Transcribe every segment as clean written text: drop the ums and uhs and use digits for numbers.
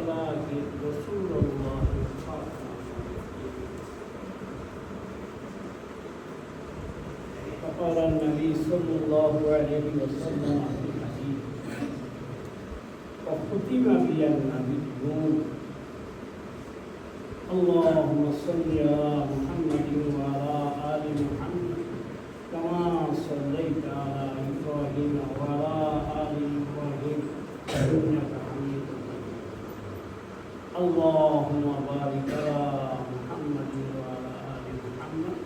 ولكن رسول الله خاتم النبيين. فقال النبي صلى الله عليه وسلم في الحديث: وختم بي النبيون. اللهم صل على محمد وعلى آل محمد كما صليت على إبراهيم وعلى آل إبراهيم إنك حميد مجيد. اللهم بارك على محمد وعلى آل محمد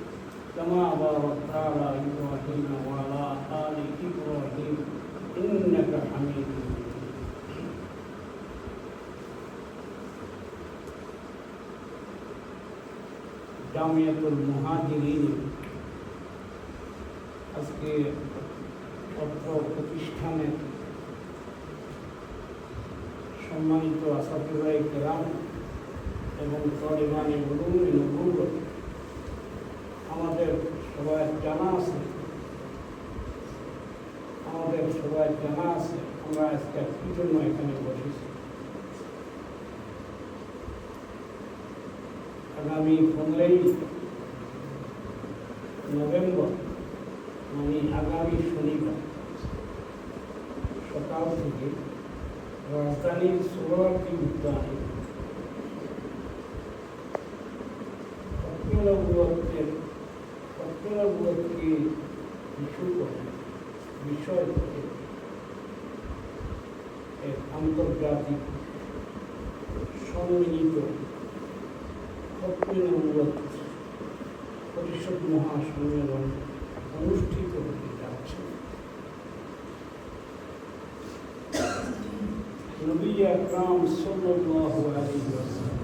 كما باركت على إبراهيم وعلى آل إبراهيم إنك حميد مجيد. জামিয়াতুল মুহাজিরিন আজকে অত্র প্রতিষ্ঠানের সম্মানিত আসাতিজায়ে কেরাম এবং তালিবানে উলুমে নবুওয়াত, আমাদের সবার জানা আছে আমরা আজকে কি জন্য এখানে বসেছি। আগামী 15 নভেম্বর মানে আগামী শনিবার সকাল থেকে রাজধানীর সোহরাওয়ার্দী উদ্যানে নবুওয়াতকে বিষয় করে এক আন্তর্জাতিক সম্মিলিত নবুওয়াত পরিষদ মহাসম্মেলন অনুষ্ঠিত হতে যাচ্ছে। নবী আকরাম সাল্লাল্লাহু আলাইহি ওয়াসাল্লাম,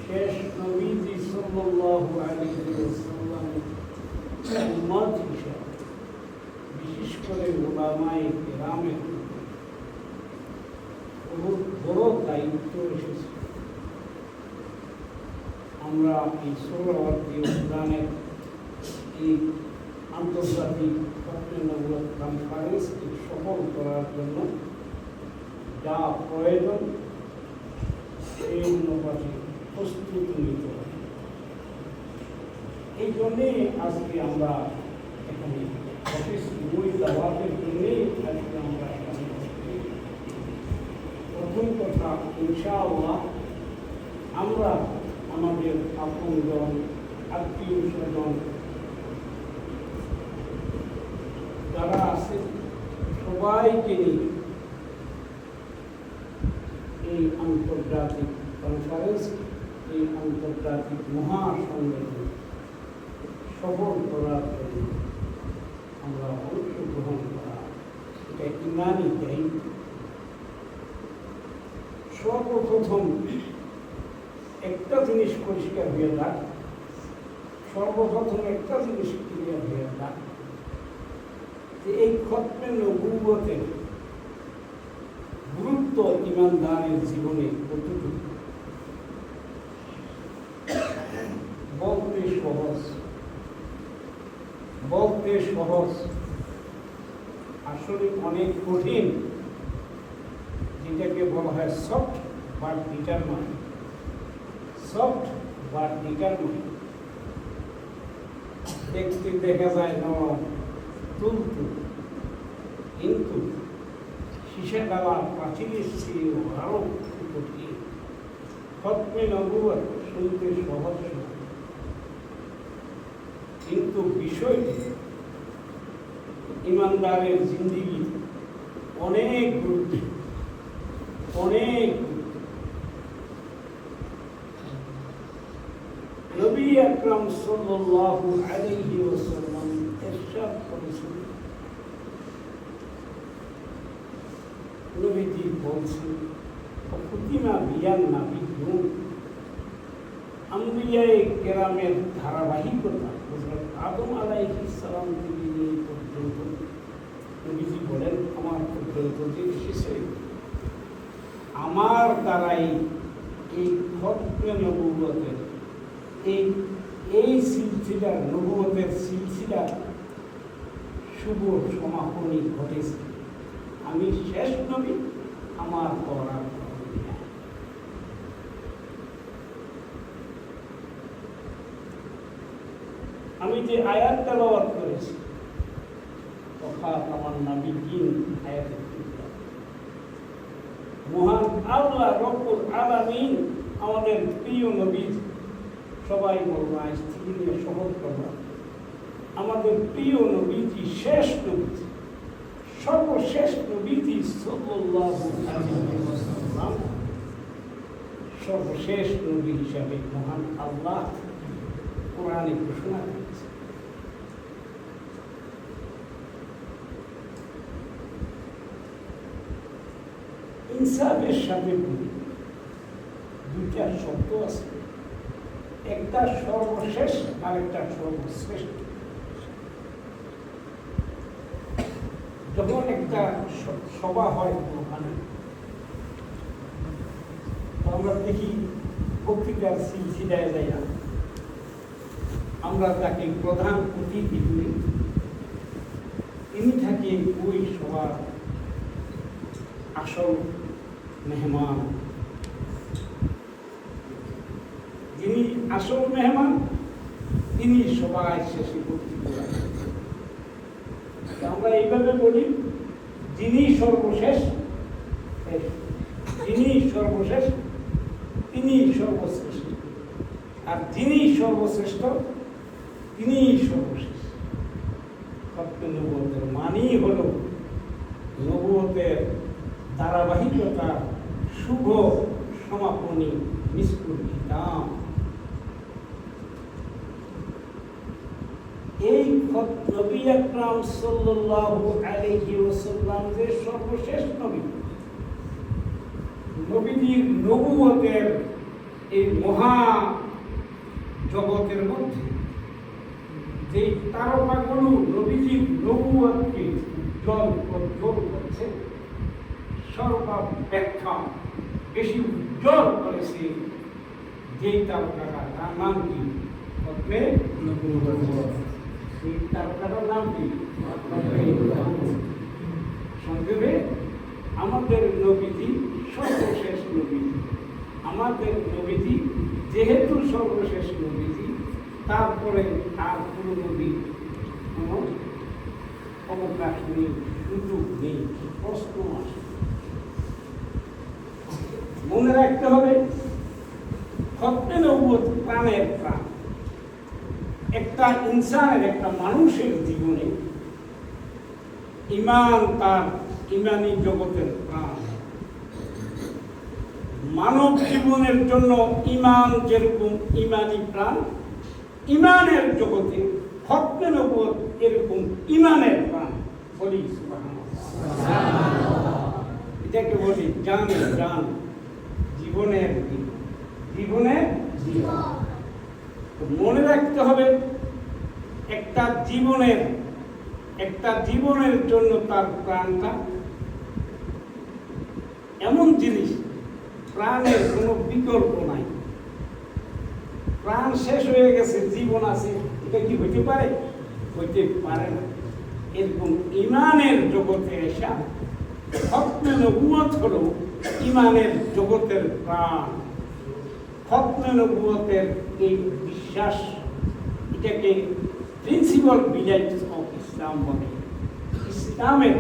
শেষ নবীজি সাল্লাল্লাহু আলাইহি ওয়াসাল্লাম উম্মত হিসেবে, বিশেষ করে উলামায়ে কেরামের বহুত বড় দায়িত্ব এসেছে। আমরা এই সোহরাওয়ার্দী উদ্যানের এই আন্তর্জাতিক নবুওয়াত কনফারেন্সকে সফল করার জন্য যা প্রয়োজন সেই অনুপাতে প্রস্তুতি নিতে হবে। এই জন্যে আজকে আমরা এখানে ওই দাওয়াতের জন্যেই আজকে আমরা এখানে প্রথম কথা, ইনশাআল্লাহ আমরা আমাদের আপনজন, আত্মীয় স্বজন যারা আছে সবাইকে নিয়ে এই আন্তর্জাতিক কনফারেন্স, এই আন্তর্জাতিক মহাসম্মেলন সফল করার জন্য আমরা অংশগ্রহণ করা, এটা ইমানি দায়িত্ব। সর্বপ্রথম একটা জিনিস পরিষ্কার হয়ে যাক, ক্লিয়ার হয়ে যাক যে এই খতমে নবুওয়াতের গুরুত্ব ইমানদারের জীবনে কতটুকু। বলতে সহজ, আসলে অনেক কঠিন। যেটাকে বলা হয় সফট বাট ডিটারমাইন্ড। দেখতে দেখা যায় নরম তুলতু, কিন্তু সীসা ডালা পাঁচিলের চেয়ে আরো কঠিন। খতমে নবুওয়াত শুনতে সহজ নয়, কিন্তু বিষয়টি ইমানদারের জিন্দেগি অনেক গুরুত্ব। নবী আকরাম সাল্লাল্লাহু আলাইহি ওয়াসাল্লাম ইরশাদ করেছেন, নবীজি বলছেন, খুতিমা বিয়ান নাবিয়্যুন, আম্বিয়ায়ে কেরামের ধারাবাহিকতা হযরত আদম আলাইহিস সালাম থেকে এই পর্যন্ত নবীজি বলেন, আমার পর্যন্ত যে এসেছে, আমার দ্বারাই এই খতমে নবুওয়াতের এই সিলসিলার নবুওয়াতের সিলসিলা শুভ সমাপনী ঘটেছে। আমি শেষ নবী, আমার পর আর যে আয়াত তেলাওয়াত করেছি অর্থাৎ আমার নবীর আয়াতের মহান আল্লাহ রব্বুল আলামিন আমাদের প্রিয় নবী, সবাই বলবো স্ত্রী নিয়ে শপথ করবো, আমাদের প্রিয় নবীজি শেষ নবীজি, সর্বশেষ নবীজি সাল্লাল্লাহু আলাইহি ওয়াসাল্লাম সর্বশেষ নবী হিসাবে মহান আল্লাহ কোরআনে ঘোষণা করেছে। ইনসাফের সাথে দুইটা শব্দ আছে, একটা সর্বশেষ আর একটা সর্বশ্রেষ্ঠ। যখন একটা সভা হয় ওখানে আমরা দেখি পত্রিকার সিলসিলায় যাই, আমরা তাকে প্রধান অতিথি বলি। তিনি থাকে ওই সভার আসল মেহমান। যিনি আসল মেহমান তিনি সবাই শেষে বক্তব্য রাখেন। আমরা এইভাবে বলি, যিনি সর্বশেষ যিনি সর্বশেষ তিনি সর্বশ্রেষ্ঠ, আর যিনি সর্বশ্রেষ্ঠ তিনি সর্বশেষ। খতমে নবুয়তের মানেই হল নবুয়তের ধারাবাহিকতা, শুভ সমাপনী, মৃত্যুর বিরাম। এই নবী আকরাম সাল্লাল্লাহু আলাইহি ওয়াসাল্লাম যে সর্বশেষ নবী, নবীজির নবুয়তের এই মহা জগতের মধ্যে যে তারকাগুলো নবীজির নবুয়তকে উজ্জ্বল করছে, সর্বাপেক্ষা বেশি উজ্জ্বল করেছে যেই তারকাটা, তার নাম কি? সেই তারকাটার নাম কি? সংক্ষেপে আমাদের নবীজি সর্বশেষ নবীজি। আমাদের নবীজি যেহেতু সর্বশেষ নবীজি, তারপরে আর কোনো নবী কোনো অবকাশ নেই, সুযোগ নেই, প্রশ্ন আসে। মনে রাখতে হবে, খতমে নবুয়ত প্রাণের প্রাণ। একটা ইনসানের, একটা মানুষের জীবনে ঈমান তার ঈমানী জগতের প্রাণ। মানব জীবনের জন্য ঈমান যেরকম ঈমানী প্রাণ, ঈমানের জগতে খতমে নবুয়ত এরকম ঈমানের প্রাণ। বলি সুবহানাল্লাহ। এটাকে বলি জানের জান, জীবনের জীবনের জীবন। মনে রাখতে হবে, একটা জীবনের জন্য তার প্রাণটা এমন জিনিস, প্রাণের কোনো বিকল্প নাই। প্রাণ শেষ হয়ে গেছে, জীবন আছে, এটা কি হইতে পারে? হইতে পারে না। এরকম ঈমানের জগতে এসা খতমে নবুয়ত হলো ঈমানের জগতের প্রাণ। খতমে নবুয়তের এই বিশ্বাস, এটাকে প্রিন্সিপাল বিলিফ অফ ইসলাম বলে। ইসলামের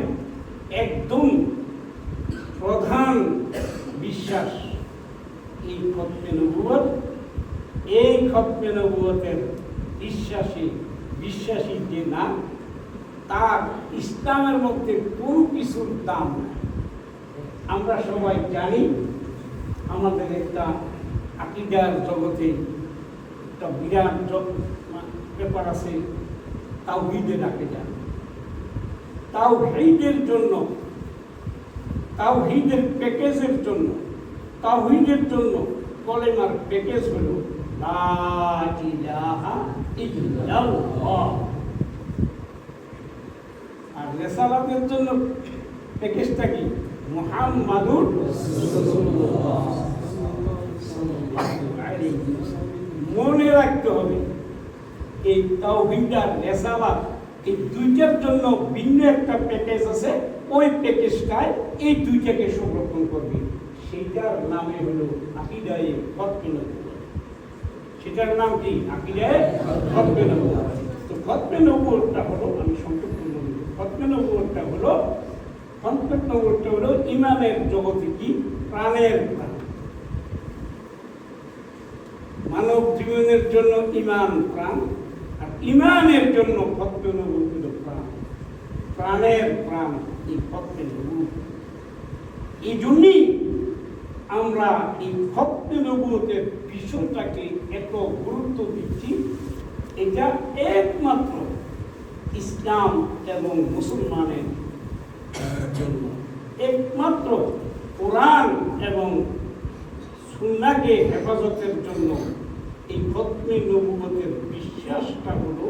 একদম প্রধান বিশ্বাস এই খতমে নবুয়ত। এই খতমে নবুয়তের বিশ্বাসী যে না, তার ইসলামের মধ্যে কোনো কিছুর দাম নাই। আমরা সবাই জানি, আমাদের একটা আকীদার জগতে একটা বিরাট ব্যাপার আছে, তাওহীদের আকীদা। তাওহীদের জন্য, তাওহীদের প্যাকেজের জন্য, তাওহীদের জন্য কলেমার প্যাকেজ হলো লা ইলাহা ইল্লাল্লাহ। আর রিসালাতের জন্য প্যাকেজটা কি? মুহাম্মাদুর রাসূলুল্লাহ। মনে রাখতে হবে, এই তাওহীদ আর রিসালাত এই দুইটার জন্য ভিন্ন একটা প্যাকেজ আছে। ওই প্যাকেজটায় এই দুইটাকে সংরক্ষণ করবে। সেইটার নামে হলো আকীদায়ে খতমে নবুয়ত। সেটার নাম কি? আকীদায়ে খতমে নবুয়ত। তো খতমে নবুয়তটা হলো, আমি সংক্ষেপে বলি, খতমে নবুয়তটা হলো ইমানের জগতে কি প্রাণের প্রাণ। মানব জীবনের জন্য ইমান প্রাণ, আর ইমানের জন্য খতমে নবুয়ত হলো প্রাণ, প্রাণের প্রাণ এই খতমে নবুয়ত। এই জন্যই আমরা এই খতমে নবুয়তের বিষয়টাকে এত গুরুত্ব দিচ্ছি। এটা একমাত্র ইসলাম এবং মুসলমানের জন্য, একমাত্র কোরআন এবং সুন্নাহকে হেফাজতের জন্য এই খতমে নবুয়তের বিশ্বাসটা হলো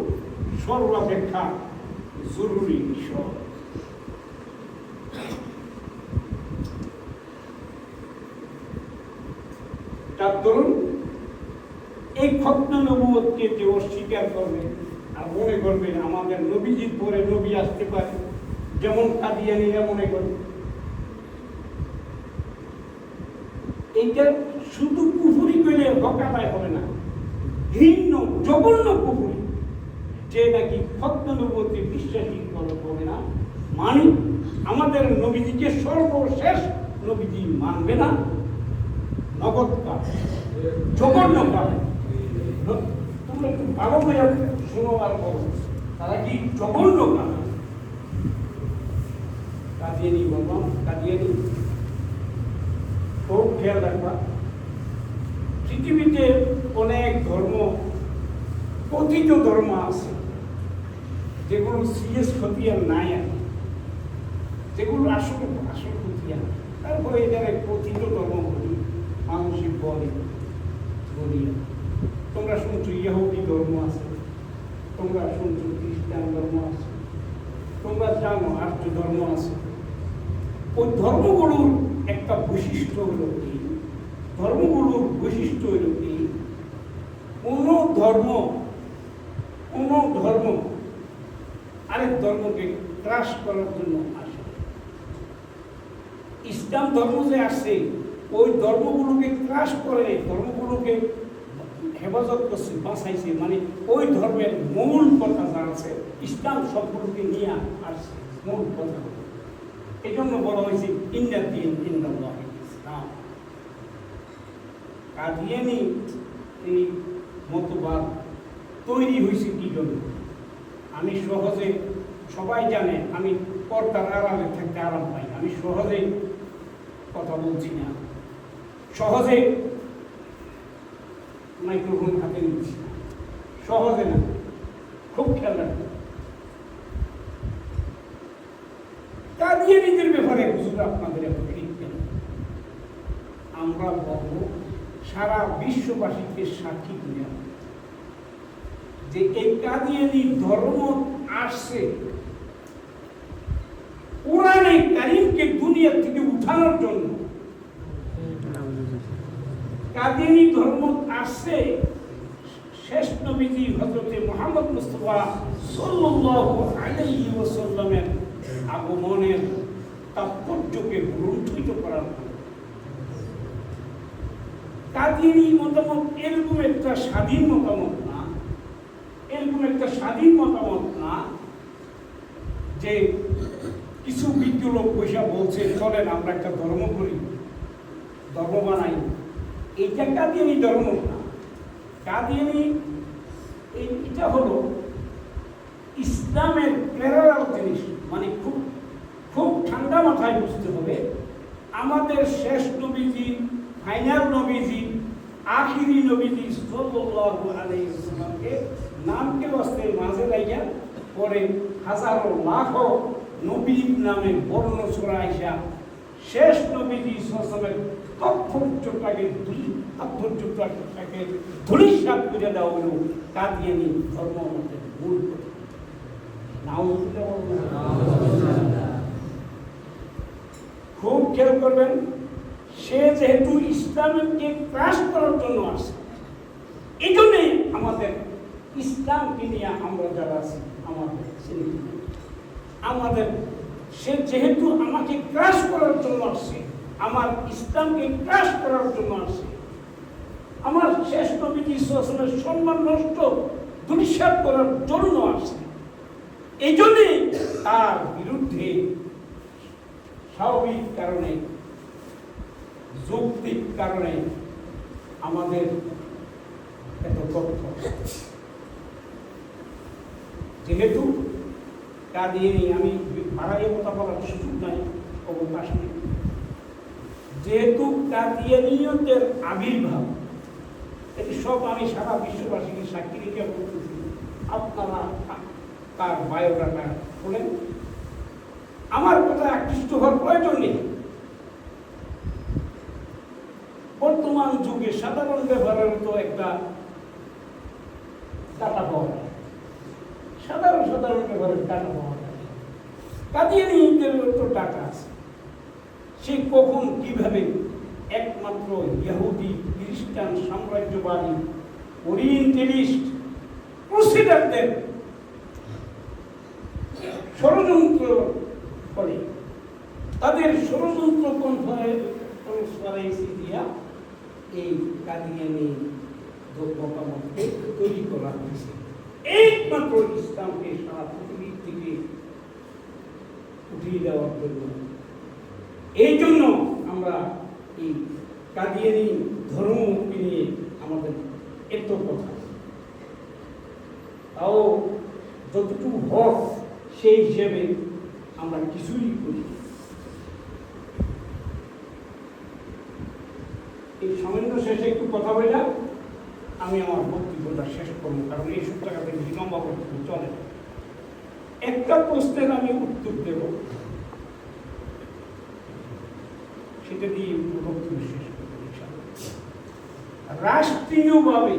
সর্বাপেক্ষা জরুরি বিষয়। তার ধরুন এই খতমে নবুয়তকে যে অস্বীকার করবে আর মনে করবে আমাদের নবীজির পরে নবী আসতে পারে, যেমন কাদিয়ানীরা মনে করবে, এইটা শুধু কুফরি করলে হক আদায় হবে না, ঘৃণ্য জঘন্য কুফরি, যে নাকি খতমে নবুয়তে বিশ্বাসী হবে না, মানে আমাদের নবীজিকে সর্বশেষ নবীজি মানবে না, নগদ কাজ, জঘন্য কাজ। তোমরা একটু ভালো করে শোনো আর বলো, তারা কি জঘন্য কাজ। কাদিয়ানী বাবা, কাদিয়ানী খুব খেয়াল রাখবা, পৃথিবীতে অনেক ধর্ম, কথিত ধর্ম আছে যেগুলো সিরিয়াস খতিয়ান নাই, আর যেগুলো আসল খতিয়ান, তারপরে এটার কথিত ধর্ম বলি, মানসিক বলি। তোমরা শুনছো ইহুদি ধর্ম আছে, তোমরা শুনছো খ্রিস্টান ধর্ম আছে, তোমরা জানো আর্য ধর্ম আছে। ওই ধর্মগুলোর একটা বৈশিষ্ট্য হলো কি, ধর্মগুলোর বৈশিষ্ট্য হলো কি, কোনো ধর্ম আরেক ধর্মকে ত্রাস করার জন্য আসে। ইসলাম ধর্ম যে আসে ওই ধর্মগুলোকে ত্রাস করে, ধর্মগুলোকে হেফাজত করছে, বাঁচাইছে, মানে ওই ধর্মের মূল কথা যা আছে ইসলাম সবগুলোকে নিয়ে আসছে মূল কথা। এই জন্য বলা হয়েছে ইন্নাদ দীন ইনদাল্লাহি ইসলাম। কাদিয়ানী এই মতবাদ তৈরি হয়েছে কি জন্য? আমি সহজে, সবাই জানে আমি পর্দার আড়ালে থাকতে আরাম পাই, আমি সহজে কথা বলছি না, সহজে মাইক্রোফোন হাতে নিচ্ছি না, সহজে না, খুব খেয়াল রাখবে। কাদিয়ানীদের ব্যাপারে হুজুর আপনাদের এত লিখবেন, আমরা বলব সারা বিশ্ববাসীকে সাক্ষী করে যে এই কাদিয়ানী ধর্ম আসছে কোরআনে কারীমকে দুনিয়া থেকে উঠানোর জন্য। কাদিয়ানী ধর্ম আসছে শেষ নবীজি হযরত মুহাম্মদ মুস্তাফা সাল্লাল্লাহু আলাইহি ওয়াসাল্লামের আগমনের তাৎপর্যকে লুণ্ঠিত করার জন্য। কাদিয়ানী মতামত এরকম একটা স্বাধীন মতামত না, এরকম একটা স্বাধীন মতামত না যে কিছু বিজ্ঞ লোক পয়সা বলছে চলেন আমরা একটা ধর্ম করি, ধর্ম বানাই। এইটা কাদিয়ানী ধর্ম না। কাদিয়ানী এটা হলো ইসলামের প্যারালাল জিনিস, মানে খুব খুব ঠান্ডা মাথায় বুঝতে হবে। আমাদের শেষ নবীজি, ফাইনাল নবীজি, আখিরি নবীজি সাল্লাল্লাহু আলাইহি ওয়াসাল্লামকে নামকে বাস্তে মাঝে লাইয়া পরে হাজারো লাখো নবীর নামে বর্ণ ছড়াইয়া শেষ নবীজি সাল্লাল্লাহু তাৎপর্যটাকে ধূলিসাৎ করে দেওয়া হলো কাদিয়ানী ধর্ম আমাদের মূল কথা। খুব খেয়াল করবেন, সে যেহেতু ইসলামকে ক্রাশ করার জন্য আসে, এই জন্যে আমাদের ইসলামকে নিয়ে আমরা যারা আছি আমাদের সে যেহেতু আমাকে ক্রাশ করার জন্য আসছে, আমার ইসলামকে ক্রাশ করার জন্য আসছে, আমার শেষ নবীজি সাল্লাল্লাহু আলাইহি ওয়াসাল্লামের সম্মান নষ্ট, ধূলিসাৎ করার জন্য আসছে। এই জন্যে তার বিরুদ্ধে স্বাভাবিক কারণে, যৌক্তিক কারণে আমাদের এত তথ্য। যেহেতু কাদিয়ানী, আমি বাড়াইয়ে কথা বলার সুযোগ নাই, অবকাশ নেই, যেহেতু কাদিয়ানীয়তের আবির্ভাব, এটি সব আমি সারা বিশ্ববাসীকে সাক্ষী রেখে বলতেছি। আপনারা তার বায়োডাটা বলেন, আমার কথা আকৃষ্ট হওয়ার প্রয়োজন নেই। বর্তমান যুগে সাধারণ ব্যবহারের তো একটা ডাটা পাওয়া যায়, সাধারণ ব্যবহারের ডাটা পাওয়া যায়। কাদিয়ানীদের তো ডাটা আছে। সে কখন কিভাবে একমাত্র ইহুদি খ্রিস্টান সাম্রাজ্যবাদী ওরিয়েন্টালিস্ট ক্রুসেডারদের ষড়যন্ত্র করে, তাদের ষড়যন্ত্র কনফারেন্সি দিয়া এই কাদিয়ানী মতামতকে তৈরি করা হয়েছে একমাত্র ইসলামকে সারা পৃথিবীর থেকে উঠিয়ে দেওয়ার জন্য। এই জন্য আমরা এই কাদিয়ানী ধর্মকে নিয়ে আমাদের এত কথা, তাও যতটুকু হক সেই হিসেবে আমরা কিছুই করি। এই সামান্য শেষে একটু কথা বললাম, আমি আমার বক্তব্যটা শেষ করবো, কারণ এই সব টাকাতে লম্বা বক্তব্য চলে। একটা প্রশ্নের আমি উত্তর দেব, সেটা দিয়ে বক্তব্য শেষ করবো। রাষ্ট্রীয়ভাবে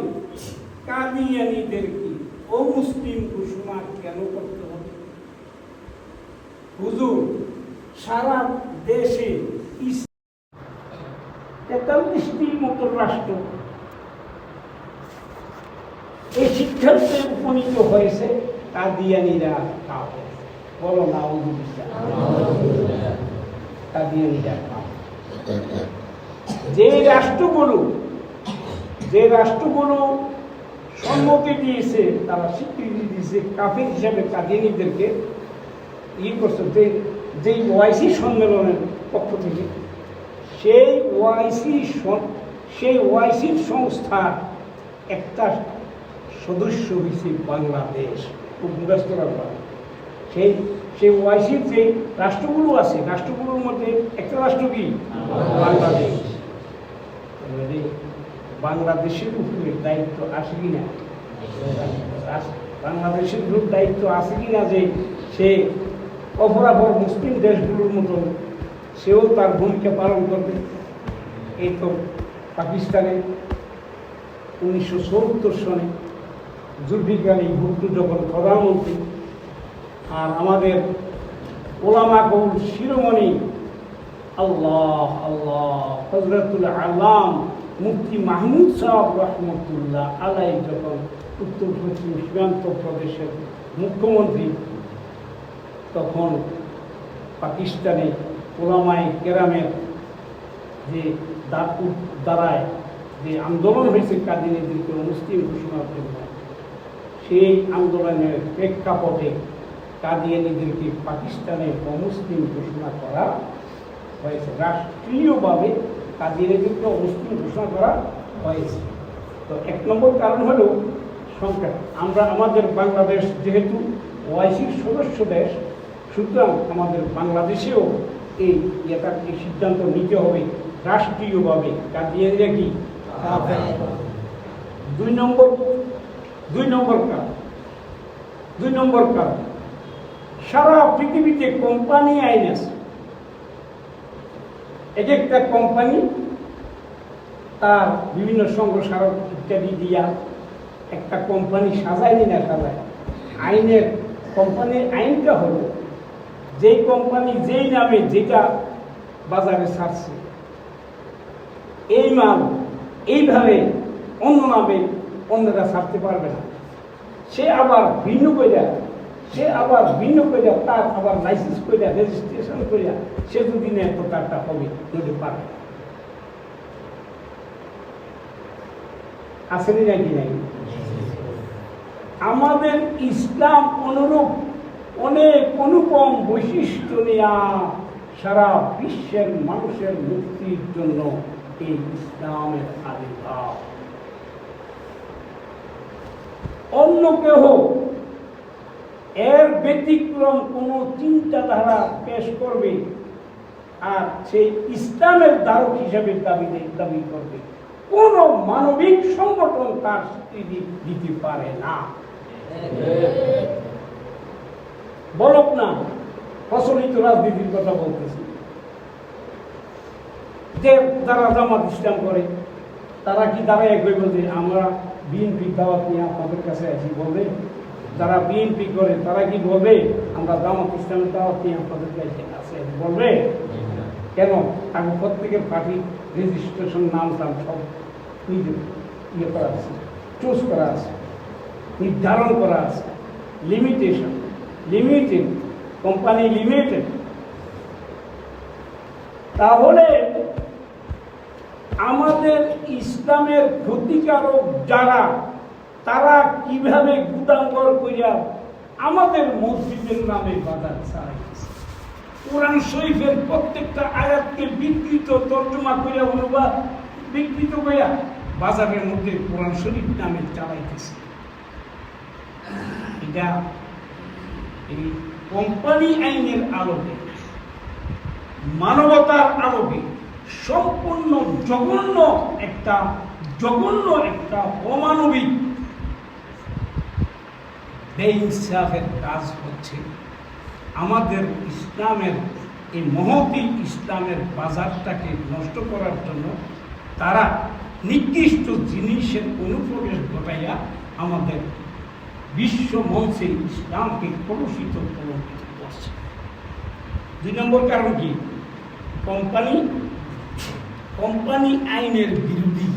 কাদিয়ানীদেরকে অমুসলিম ঘোষণা কেন করতে হবে? হুজুর, সারা দেশে 43টির মতো রাষ্ট্র এই সিদ্ধান্তে উপনীত হয়েছে কাদিয়ানীরা কাফের। বলো না, কাদিয়ানীরা কাফের। যে রাষ্ট্রগুলো সম্মতি দিয়েছে, তারা স্বীকৃতি দিয়েছে কাফের হিসাবে কাদিয়ানীদেরকে করছে, যে ওআইসি সম্মেলনের পক্ষ থেকে, সেই ওআইসির সংস্থার একটা সদস্য হয়েছে বাংলাদেশ। খুব ব্যস্ত রাখবা। সেই ওআইসির যে রাষ্ট্রগুলো আছে, রাষ্ট্রগুলোর মধ্যে একটা রাষ্ট্র কি? বাংলাদেশ। বাংলাদেশের উপরে দায়িত্ব আছে কিনা? বাংলাদেশের উপর দায়িত্ব আছে কিনা যে সে অপরাপর মুসলিম দেশগুলোর মতন সেও তার ভূমিকা পালন করবে? এই তো পাকিস্তানে 1970 সনে জুলফিকার আলী ভুট্টো যখন প্রধানমন্ত্রী, আর আমাদের ওলামা কৌল শিরোমণি আল্লাহ হযরতুল আল্লাম মুফতি মাহমুদ সাহেব রহমতুল্লাহ আলাই যখন উত্তর পশ্চিম সীমান্ত প্রদেশের মুখ্যমন্ত্রী, তখন পাকিস্তানে ওলামায়ে কেরামের যে দ্বারায় যে আন্দোলন হয়েছে কাদিয়ানীদেরকে মুসলিম ঘোষণার জন্য, সেই আন্দোলনের প্রেক্ষাপটে কাদিয়ানীদেরকে পাকিস্তানে অমুসলিম ঘোষণা করা হয়েছে। রাষ্ট্রীয়ভাবে কাদিয়ানীদেরকে অমুসলিম ঘোষণা করা হয়েছে। তো এক নম্বর কারণ হলো সংখ্যা। আমাদের বাংলাদেশ যেহেতু ওআইসির সদস্য দেশ, সুতরাং আমাদের বাংলাদেশেও এই সিদ্ধান্ত নিতে হবে রাষ্ট্রীয়ভাবে কাদিয়ানীরা কি? দুই নম্বর কারণ সারা পৃথিবীতে কোম্পানি আইন আছে। এক একটা কোম্পানি তার বিভিন্ন সংঘস্মারক ইত্যাদি দিয়া একটা কোম্পানি সাজায়নি না সাজায়। কোম্পানির আইনটা হলো, যেই কোম্পানি যেই নামে যেটা বাজারে ছাড়ছে, এই মাল এইভাবে অন্য নামে অন্যরা ছাড়তে পারবে না। সে আবার ভিন্ন কইরা তার আবার লাইসেন্স কইরা রেজিস্ট্রেশন কইরা সে যদি নেয় তো তারটা হবে, নদী পারবে। আসেনি নাকি নাই? আমাদের ইসলাম অনুরূপ অনেক অনুপম বৈশিষ্ট্য নিয়ে সারা বিশ্বের মানুষের মুক্তির জন্য এই ইসলামের আবির্ভাব। অন্য কেহ এর ব্যতিক্রম কোনো চিন্তাধারা পেশ করবে আর সেই ইসলামের ধারক হিসেবে দাবি করবে, কোন মানবিক সংগঠন তার স্বীকৃতি দিতে পারে না। বলক না, প্রচলিত রাজনীতির কথা বলতেছি, যে যারা জামাত ইসলাম করে তারা কি দাঁড়ায় কইব যে আমরা বিএনপি দাওয়াত নিয়ে আপনাদের কাছে আছি বলবে? যারা বিএনপি করে তারা কি বলবে আমরা জামাত ইসলামের দাওয়াত নিয়ে আপনাদের কাছে আছে বলবে? কেন? তাকে প্রত্যেকের পার্টি রেজিস্ট্রেশন নাম টাম সব ইয়ে করা আছে, চুজ করা আছে, নির্ধারণ করা আছে, লিমিটেশন, লিমিটেড, কোম্পানি লিমিটেড। তাহলে আমাদের ইসলামের ক্ষতিকারক যারা, তারা কিভাবে গুদাঙ্গর কইরা আমাদের মসজিদের নামে বাজার চালাইছে, কোরআন শরীফের প্রত্যেকটা আয়াতকে বিকৃত তর্জমা কইরা অনুবাদ বিকৃত কইরা বাজারের মধ্যে কোরআন শরীফ নামে চালাইতেছে। এটা এই কোম্পানি আইনের আলোকে, মানবতার আলোকে সম্পূর্ণ জঘন্য একটা অমানবিক বেইনসাফের কাজ হচ্ছে। আমাদের ইসলামের এই মহতী ইসলামের বাজারটাকে নষ্ট করার জন্য তারা নির্দিষ্ট জিনিসের অনুপ্রবেশ ঘটাইয়া আমাদের বিশ্ব মঞ্চে ইসলামকে কলুষিত করছে। 2 নম্বর কারণ কি? কোম্পানি আইনের বিরোধী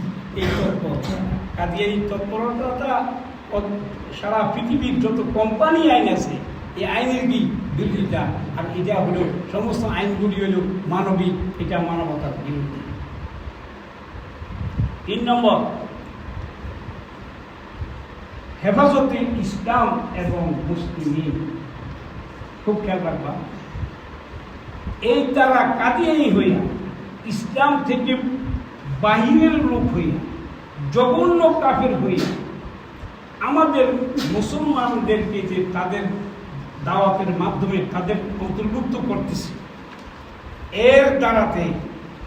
এই তৎপরতা। কাদিয়ানি তৎপরতা সারা পৃথিবীর যত কোম্পানি আইন আছে এই আইনের কি বিরোধিতা, আর এটা হলো সমস্ত আইনগুলি হলো মানবিক, এটা মানবতার বিরুদ্ধে। 3 নম্বর, হেফাজতে ইসলাম এবং মুসলিম। খুব খেয়াল রাখবা, এই তারা কাদিয়ানি হইয়া ইসলাম থেকে বাহিরের লোক হইয়া জঘন্য কাফের হইয়া আমাদের মুসলমানদেরকে যে তাদের দাওয়াতের মাধ্যমে তাদের অন্তর্ভুক্ত করতেছে, এর দ্বারাতে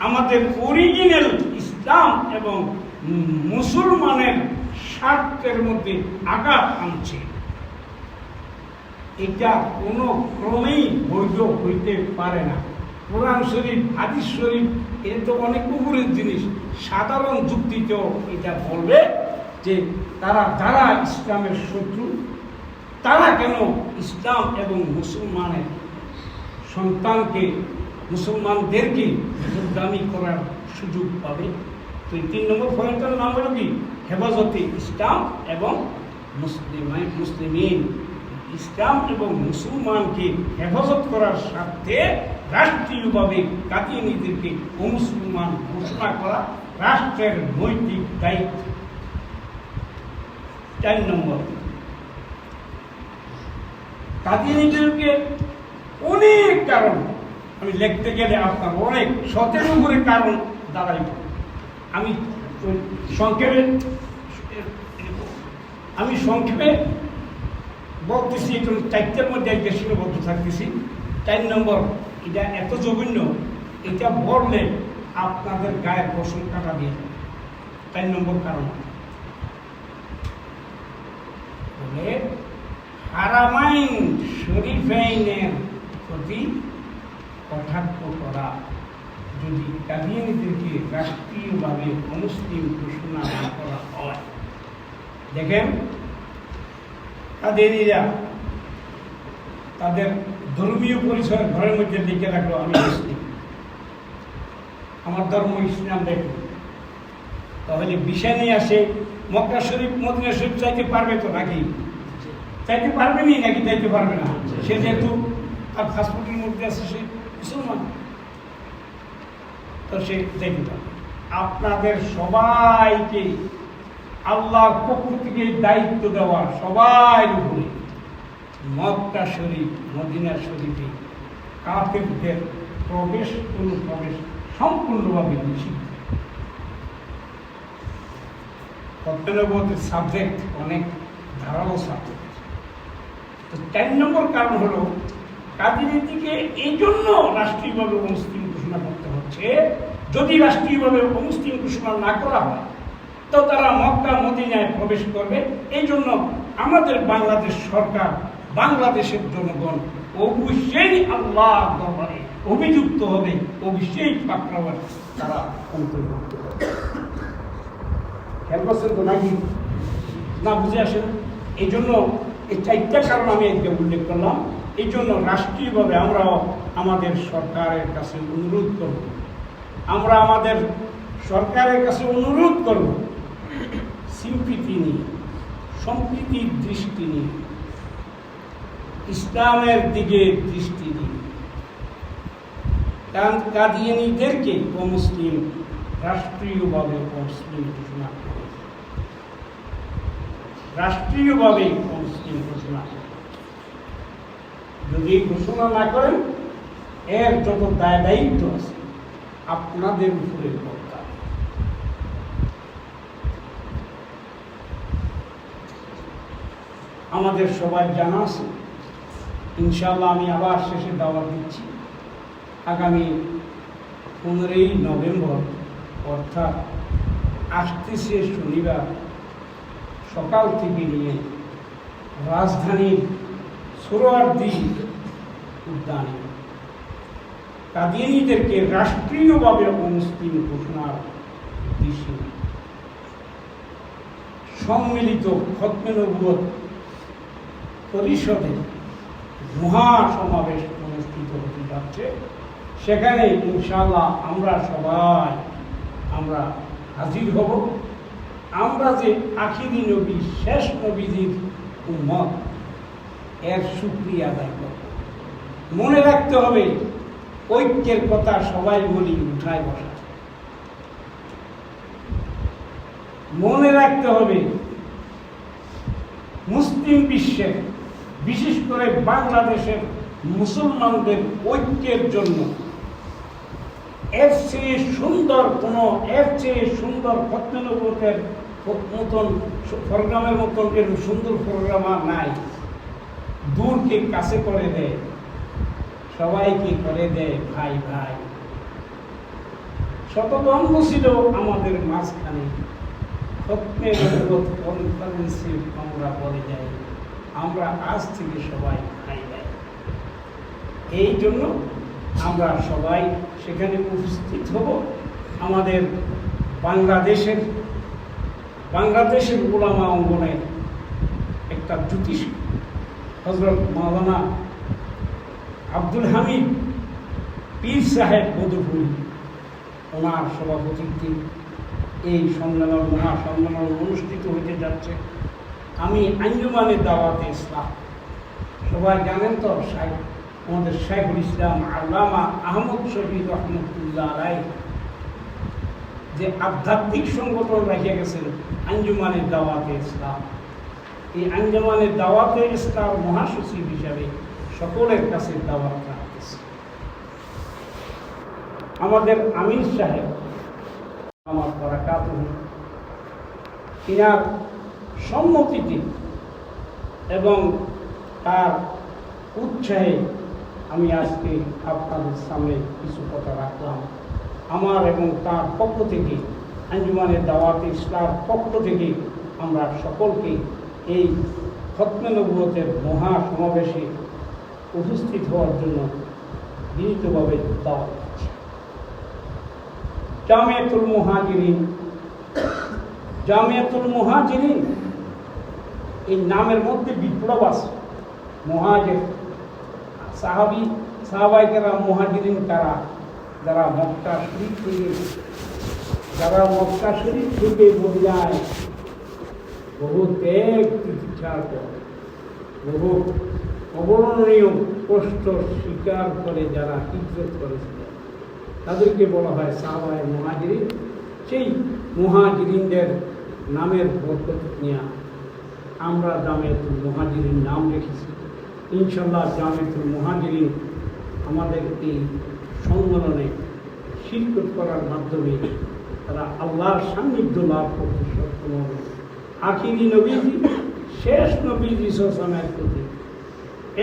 আমাদের অরিজিনাল ইসলাম এবং মুসলমানের স্বার্থের মধ্যে আঘাত আনছে। এটা কোনো ক্রমেই বৈধ হইতে পারে না। কোরআন শরীফ, হাদিস শরীফ, এটা তো অনেক উপরের জিনিস। সাধারণ যুক্তিতেও এটা বলবে যে যারা ইসলামের শত্রু, তারা কেন ইসলাম এবং মুসলমানের সন্তানকে, মুসলমানদেরকে দামি করার সুযোগ পাবে। তো এই 3 নম্বর পয়েন্টের নাম হলো কি? হেফাজতে ইসলাম এবং মুসলিমিন। ইসলাম এবং মুসলমানকে হেফাজত করার স্বার্থে রাষ্ট্রীয়ভাবে কাদিয়ানীদেরকে অমুসলমান ঘোষণা করা রাষ্ট্রের নৈতিক দায়িত্ব। 4 নম্বর, কাদিয়ানীদেরকে অনেক কারণ, আমি লিখতে গেলে আপনার অনেক 17 করে কারণ দাঁড়াইব। আমি সংক্ষেপে বলতেছি, একটু 4টার মধ্যে একটা সীমাবদ্ধ থাকতেছি। 4 নম্বর, এটা এত জঘন্য, এটা বললে আপনাদের গায়ের পশম কাটা দিয়ে। 4 নম্বর কারণ বলে হারামাইন শরীফাইনের প্রতি কটাক্ষ করা। যদি কাদিয়ানীদেরকে রাষ্ট্রীয়ভাবে অমুসলিম ঘোষণা না করা হয়, দেখেন কাদিয়ানীরা তাদের ধর্মীয় পরিচয় ঘরের মধ্যে লিখে রাখলো, আমি মুসলিম, আমার ধর্ম ইসলাম দেখো। তাহলে বিষয় নিয়ে আসে মক্কা শরীফ, মদিনা শরীফ চাইতে পারবে তো নাকি? চাইতে পারবে নি নাকি? চাইতে পারবে না। সে যেহেতু তার পাসপোর্টের মধ্যে আছে সে মুসলমান, তো সে চাইতে পারবে। আপনাদের সবাইকে আল্লাহর পক্ষ থেকে দায়িত্ব দেওয়া সবাই উপরে মক্কা শরীফ মদিনা শরীফে কাফেরদের প্রবেশ সম্পূর্ণভাবে নিষিদ্ধ। সাবজেক্ট অনেক ধারালো সাবজেক্ট। তো 4 নম্বর কারণ হলো কাদিনীতিকে এই জন্য রাষ্ট্রীয়ভাবে অমুসলিম ঘোষণা করতে হচ্ছে। যদি রাষ্ট্রীয়ভাবে অমুসলিম ঘোষণা না করা হয় তো তারা মক্কা মদিনায় প্রবেশ করবে। এই জন্য আমাদের বাংলাদেশ সরকার, বাংলাদেশের জনগণ অবশ্যই আল্লাহ দরবারে অভিযুক্ত হবে, অবশ্যই পাকড়াওয়ার তারা অন্তর্ভুক্ত হবে। খেয়াল করছেন তো নাকি? না বুঝে আসেন? এই জন্য এই 4টা কারণ আমি একদম উল্লেখ করলাম। এই জন্য রাষ্ট্রীয়ভাবে আমরাও আমাদের সরকারের কাছে অনুরোধ করব, আমরা আমাদের সরকারের কাছে অনুরোধ করব সিম্পিতি নিয়ে, সম্প্রীতির দৃষ্টি নিয়ে, ইসলামের দিকে দৃষ্টি নিয়ে কাদিয়ানীদেরকে অমুসলিম রাষ্ট্রীয়ভাবে অমুসলিম ঘোষণা করে, রাষ্ট্রীয়ভাবে অমুসলিম ঘোষণা করে। যদি ঘোষণা না করেন এর যত দায় দায়িত্ব আছে আপনাদের উপরে কর্তা। আমাদের সবাই জানা আছে, ইনশাআল্লাহ আমি আবার শেষে দাওয়াত দিচ্ছি, আগামী 15ই নভেম্বর অর্থাৎ আসতেছে শনিবার সকাল থেকে নিয়ে রাজধানীর সোহরাওয়ার্দী উদ্যানে কাদিয়ানীদেরকে রাষ্ট্রীয়ভাবে অমুসলিম ঘোষণার উদ্দেশ্যে সম্মিলিত খতমে নবুয়ত পরিষদে মহাসমাবেশ অনুষ্ঠিত হতে যাচ্ছে। সেখানে ইনশাআল্লাহ আমরা সবাই হাজির হব। আমরা যে আখিরি নবী, শেষ নবীজির উম্মত, এর শুকরিয়া আদায় করব। মনে রাখতে হবে ঐক্যের কথা সবাই বলি উঠায় বসা। মনে রাখতে হবে মুসলিম বিশ্বের, বিশেষ করে বাংলাদেশের মুসলমানদের ঐক্যের জন্য এর চেয়ে সুন্দর খতমে নবুয়তের মতন প্রোগ্রামের মতন এর সুন্দর প্রোগ্রাম আর নাই। দূরকে কাছে করে দেয়, সবাইকে করে দেয় ভাই ভাই। শতদ্বন্দ্ব ছিল আমাদের মাঝখানে, খতমে নবুয়ত কনফারেন্সে আমরা বলে যাই আমরা আজ থেকে সবাই ভাই ভাই। এই জন্য আমরা সবাই সেখানে উপস্থিত হব। আমাদের বাংলাদেশের উলামা অঙ্গনের একটা জ্যোতিষ হযরত মাওলানা আব্দুল হামিদ পীর সাহেব বদরপুরি, ওনার সভাপতিত্বে এই মহাসম্মেলন অনুষ্ঠিত হতে যাচ্ছে। আমি আঞ্জুমানে দাওয়াতে ইসলাম, সবাই জানেন তো, আমাদের শাইখুল ইসলাম আল্লামা আহমদ শফি রহমতুল্লাহ আলাইহি যে আধ্যাত্মিক সংগঠন রেখে গেছেন আঞ্জুমানে দাওয়াতে ইসলাম, এই আঞ্জুমানে দাওয়াতে ইসলাম মহাসচিব হিসাবে সকলের কাছে দাওয়াত রাখতেছে। আমাদের আমির সাহেব আমার বারাকাতুহু, তিনার সম্মতিতে এবং তার উৎসাহে আমি আজকে আপনাদের সামনে কিছু কথা রাখলাম। আমার এবং তার পক্ষ থেকে, আঞ্জুমানের দাওয়াতে ইসলাম পক্ষ থেকে আমরা সকলকে এই খতমে নবুয়তের মহাসমাবেশে উপস্থিত হওয়ার জন্য বিনীতভাবে দাওয়াত দিচ্ছি। জামিয়াতুল মুহাজিরিন এই নামের মধ্যে বিপ্লব আছে। মুহাজির সাহাবায়ে কেরাম, মুহাজিরিন কারা? যারা মক্কা শরীফ থেকে মদিনায় বহু ত্যাগ তিতিক্ষার পর, বহু অবর্ণনীয় কষ্ট স্বীকার করে যারা হিজরত করেছিলেন তাদেরকে বলা হয় সাহাবায়ে মুহাজিরিন। সেই মুহাজিরিনদের নামের বরকত নিয়ে আমরা জামিয়াতুল মুহাজিরিন নাম রেখেছি। ইনশাল্লাহ জামিয়াতুল মুহাজিরিন আমাদের এই সম্মেলনে শিরকত করার মাধ্যমে তারা আল্লাহর সান্নিধ্য লাভ করতে সক্ষম হবে। আখিরি নবীজি, শেষ নবীজি সাল্লাল্লাহু প্রতি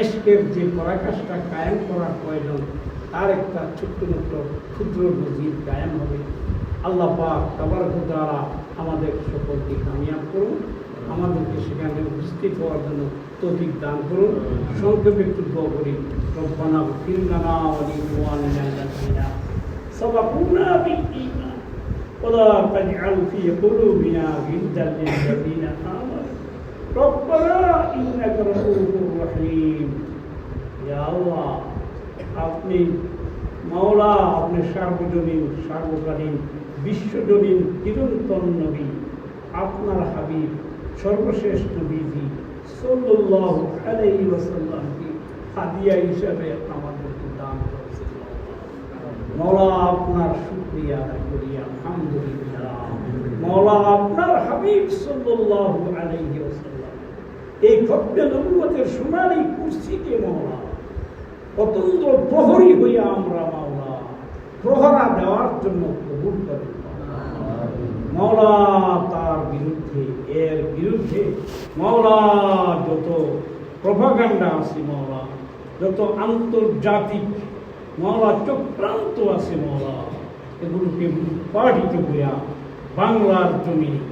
এশকের যে পরাকাশটা কায়েম করার প্রয়োজন, তার একটা ছোট্ট মোট্ট ক্ষুদ্র নজির কায়েম হবে। আল্লাহ পাক তাবারক ওয়া তাআলা আমাদের সকলকে কামিয়াব করুন, আমাদেরকে সেখানে উপস্থিত হওয়ার জন্য তৌফিক দান করুন। সংক্ষেপে একটু দোয়া করি। রব্বানা ইগফির লানা ওয়া লিইখওয়ানিনা আল্লাযীনা সাবাকুনা বিল ঈমান ওয়া লা তাজআল ফী কুলুবিনা গিল্লান লিল্লাযীনা আমানু রব্বানা ইন্নাকা রাউফুর রহিম। ইয়া আল্লাহ, আপনি মাওলা, আপনি সার্বজনীন সার্বকালীন বিশ্বজনীন চিরন্তন নবী, আপনার হাবিব সর্বশেষ নবীজি সাল্লাল্লাহু আলাইহি ওয়াসাল্লামকে হাদিয়া হিসাবে আমাদেরকে দান করেছেন। মাওলা, আপনার শুকরিয়া আদায় করি, আলহামদুলিল্লাহ। মাওলা, আপনার হাবিব সাল্লাল্লাহু আলাইহি ওয়াসাল্লাম এই খতমে নবুয়তের সোনালী কুরসিকে মাওলা অতন্দ্র প্রহরী হইয়া আমরা মাওলা প্রহরা দেওয়ার জন্য কবুল করেন। মাওলা, তার বিরুদ্ধে, এর বিরুদ্ধে মাওলা যত প্রপাগান্ডা আছে, মাওলা যত আন্তর্জাতিক মাওলা চক্রান্ত আছে, মাওলা এগুলোকে পাঠিত হইয়া বাংলার জমিনে,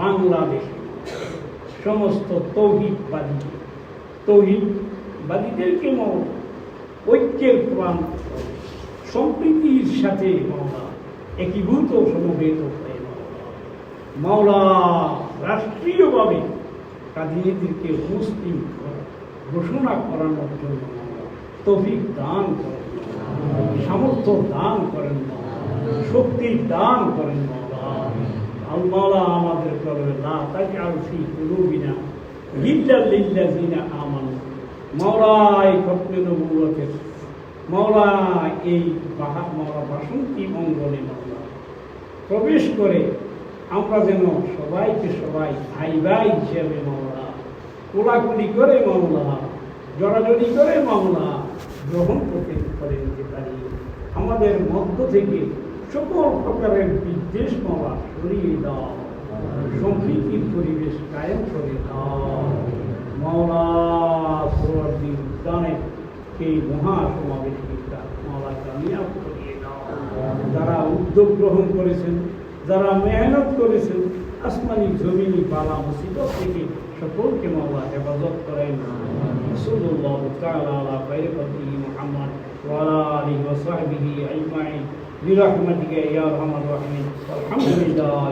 বাংলাদেশে সমস্ত তৌহিদবাদীদেরকে মাওলা ঐক্যের প্রাণ, সম্প্রীতির সাথে মাওলা একীভূত সমবেত হয়ে মাওলা রাষ্ট্রীয়ভাবে কাদিনীদেরকে মুসলিম ঘোষণা করানোর জন্য তৌফিক দান করেন, সামর্থ্য দান করেন, শক্তি দান করেন মাওলা। আল মাওলা আমাদের করবে লা তাজআল ফী কুলুবিনা গিল্লান লিল্লাযীনা আমানু। মাওলা, এই খতমে নবুয়তের মাওলা এই মাওলা বাসন্তী অঙ্গনে মাওলা প্রবেশ করে আমরা যেন সবাইকে সবাই ভাই ভাই হিসেবে মাওলা কোলাকুলি করে মাওলা জড়াজড়ি করে মাওলা গ্রহণ করে নিতে পারি। আমাদের মধ্য থেকে সকল প্রকারের বিদ্বেষ মাওলা সরিয়ে দাও, সম্প্রীতির পরিবেশ কায়েম করে দাও মাওলা। সোহরাওয়ার্দী উদ্যানে এই মহাসমাবেশকে মাওলা কামিয়াব করিয়ে দাও। যারা উদ্যোগ গ্রহণ করেছেন, যারা মেহনত করেছেন, আসমানি জমিনি বালা মুসিবত থেকে সকলকে মাওলা হেফাজত করেন। সাল্লাল্লাহু তাআলা আলা খায়রি খালকিহি মুহাম্মদ ওয়া আলা আলিহি ওয়া সাহবিহি আজমাইন বিরহমাতিকা ইয়া আরহামার রাহিমিন। আলহামদুলিল্লাহ।